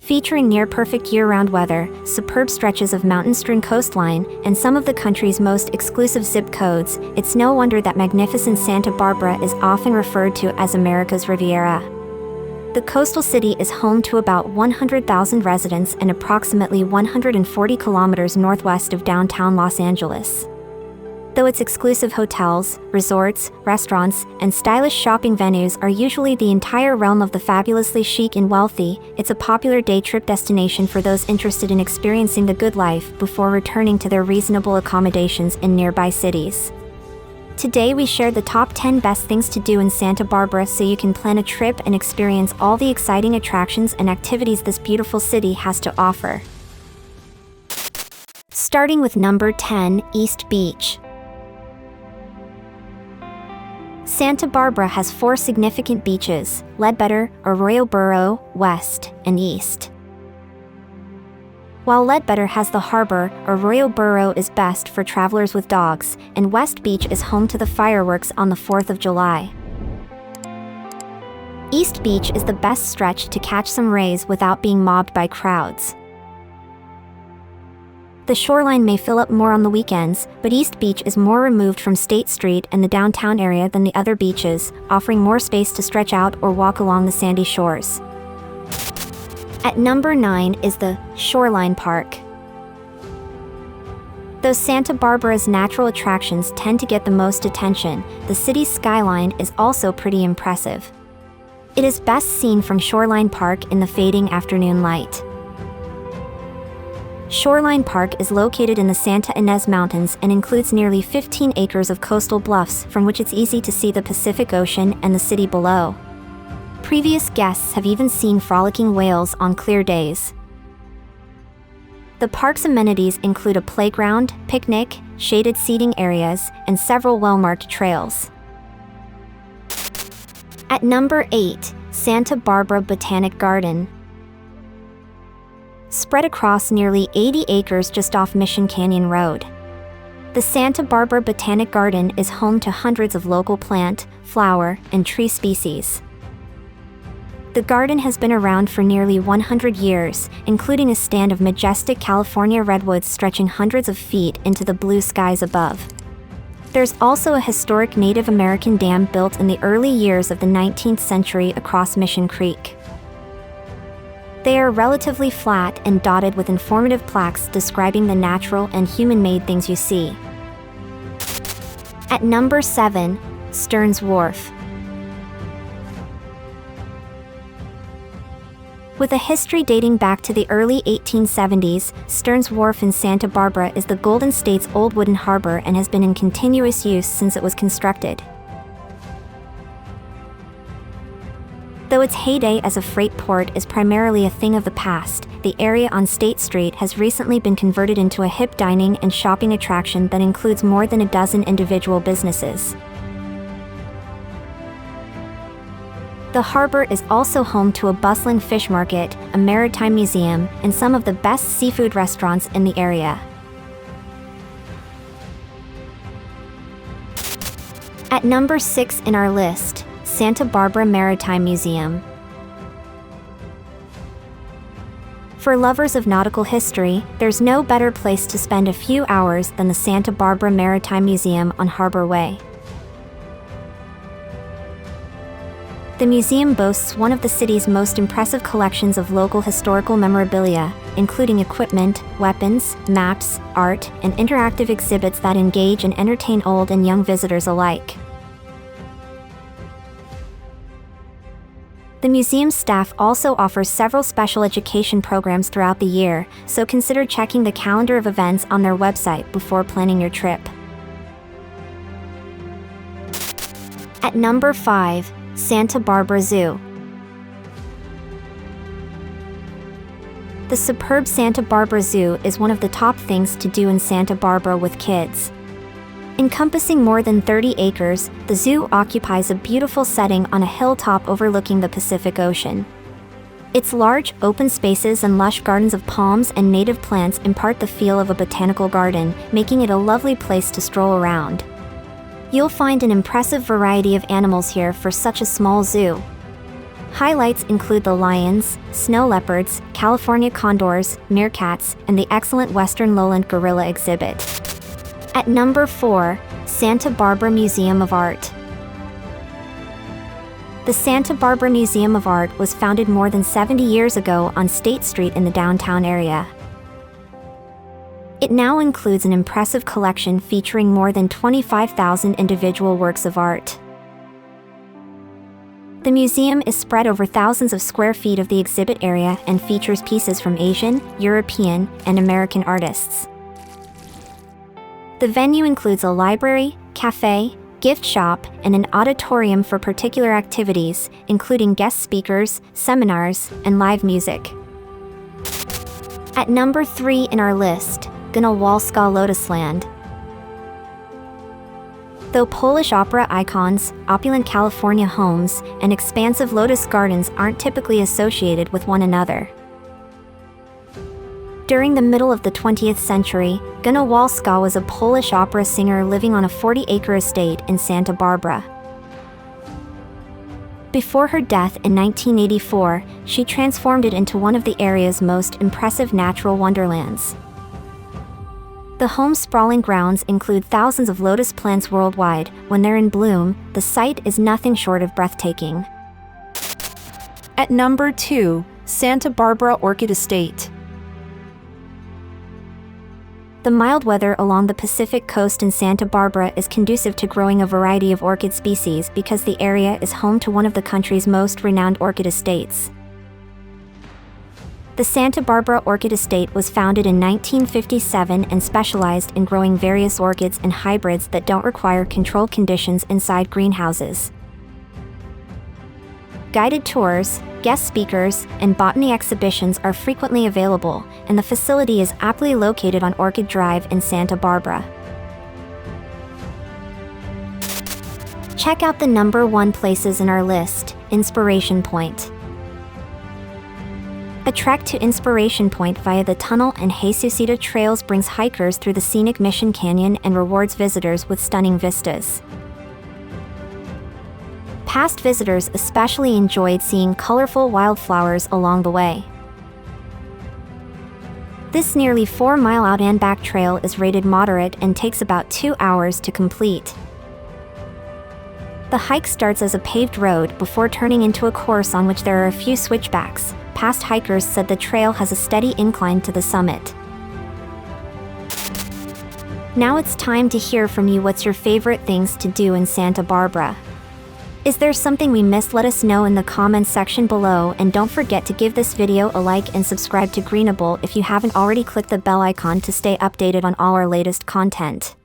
Featuring near-perfect year-round weather, superb stretches of mountain-strewn coastline, and some of the country's most exclusive zip codes, it's no wonder that magnificent Santa Barbara is often referred to as America's Riviera. The coastal city is home to about 100,000 residents and approximately 140 kilometers northwest of downtown Los Angeles. Though its exclusive hotels, resorts, restaurants, and stylish shopping venues are usually the entire realm of the fabulously chic and wealthy, it's a popular day trip destination for those interested in experiencing the good life before returning to their reasonable accommodations in nearby cities. Today we shared the top 10 best things to do in Santa Barbara so you can plan a trip and experience all the exciting attractions and activities this beautiful city has to offer. Starting with number 10, East Beach. Santa Barbara has 4 significant beaches: Ledbetter, Arroyo Burro, West, and East. While Ledbetter has the harbor, Arroyo Burro is best for travelers with dogs, and West Beach is home to the fireworks on the 4th of July. East Beach is the best stretch to catch some rays without being mobbed by crowds. The shoreline may fill up more on the weekends, but East Beach is more removed from State Street and the downtown area than the other beaches, offering more space to stretch out or walk along the sandy shores. At number 9 is the Shoreline Park. Though Santa Barbara's natural attractions tend to get the most attention, the city's skyline is also pretty impressive. It is best seen from Shoreline Park in the fading afternoon light. Shoreline Park is located in the Santa Ynez Mountains and includes nearly 15 acres of coastal bluffs from which it's easy to see the Pacific Ocean and the city below. Previous guests have even seen frolicking whales on clear days. The park's amenities include a playground, picnic, shaded seating areas, and several well-marked trails. At number 8, Santa Barbara Botanic Garden. Spread across nearly 80 acres just off Mission Canyon Road. The Santa Barbara Botanic Garden is home to hundreds of local plant, flower, and tree species. The garden has been around for nearly 100 years, including a stand of majestic California redwoods stretching hundreds of feet into the blue skies above. There's also a historic Native American dam built in the early years of the 19th century across Mission Creek. They are relatively flat and dotted with informative plaques describing the natural and human-made things you see. At number 7, Stearns Wharf. With a history dating back to the early 1870s, Stearns Wharf in Santa Barbara is the Golden State's old wooden harbor and has been in continuous use since it was constructed. Though its heyday as a freight port is primarily a thing of the past, the area on State Street has recently been converted into a hip dining and shopping attraction that includes more than a dozen individual businesses. The harbor is also home to a bustling fish market, a maritime museum, and some of the best seafood restaurants in the area. At number 6 in our list, Santa Barbara Maritime Museum. For lovers of nautical history, there's no better place to spend a few hours than the Santa Barbara Maritime Museum on Harbor Way. The museum boasts one of the city's most impressive collections of local historical memorabilia, including equipment, weapons, maps, art, and interactive exhibits that engage and entertain old and young visitors alike. The museum staff also offers several special education programs throughout the year, so consider checking the calendar of events on their website before planning your trip. At number 5, Santa Barbara Zoo. The superb Santa Barbara Zoo is one of the top things to do in Santa Barbara with kids. Encompassing more than 30 acres, the zoo occupies a beautiful setting on a hilltop overlooking the Pacific Ocean. Its large, open spaces and lush gardens of palms and native plants impart the feel of a botanical garden, making it a lovely place to stroll around. You'll find an impressive variety of animals here for such a small zoo. Highlights include the lions, snow leopards, California condors, meerkats, and the excellent Western lowland gorilla exhibit. At number 4, Santa Barbara Museum of Art. The Santa Barbara Museum of Art was founded more than 70 years ago on State Street in the downtown area. It now includes an impressive collection featuring more than 25,000 individual works of art. The museum is spread over thousands of square feet of the exhibit area and features pieces from Asian, European, and American artists. The venue includes a library, cafe, gift shop, and an auditorium for particular activities, including guest speakers, seminars, and live music. At number 3 in our list, Ganna Walska Lotusland. Though Polish opera icons, opulent California homes, and expansive lotus gardens aren't typically associated with one another. During the middle of the 20th century, Ganna Walska was a Polish opera singer living on a 40-acre estate in Santa Barbara. Before her death in 1984, she transformed it into one of the area's most impressive natural wonderlands. The home's sprawling grounds include thousands of lotus plants worldwide. When they're in bloom, the sight is nothing short of breathtaking. At number 2, Santa Barbara Orchid Estate. The mild weather along the Pacific coast in Santa Barbara is conducive to growing a variety of orchid species because the area is home to one of the country's most renowned orchid estates. The Santa Barbara Orchid Estate was founded in 1957 and specialized in growing various orchids and hybrids that don't require controlled conditions inside greenhouses. Guided tours, guest speakers, and botany exhibitions are frequently available, and the facility is aptly located on Orchid Drive in Santa Barbara. Check out the number 1 places in our list, Inspiration Point. A trek to Inspiration Point via the Tunnel and Jesucita trails brings hikers through the scenic Mission Canyon and rewards visitors with stunning vistas. Past visitors especially enjoyed seeing colorful wildflowers along the way. This nearly 4-mile out and back trail is rated moderate and takes about 2 hours to complete. The hike starts as a paved road before turning into a course on which there are a few switchbacks. Past hikers said the trail has a steady incline to the summit. Now it's time to hear from you. What's your favorite things to do in Santa Barbara? Is there something we missed? Let us know in the comments section below, and don't forget to give this video a like and subscribe to Greenable if you haven't already. Click the bell icon to stay updated on all our latest content.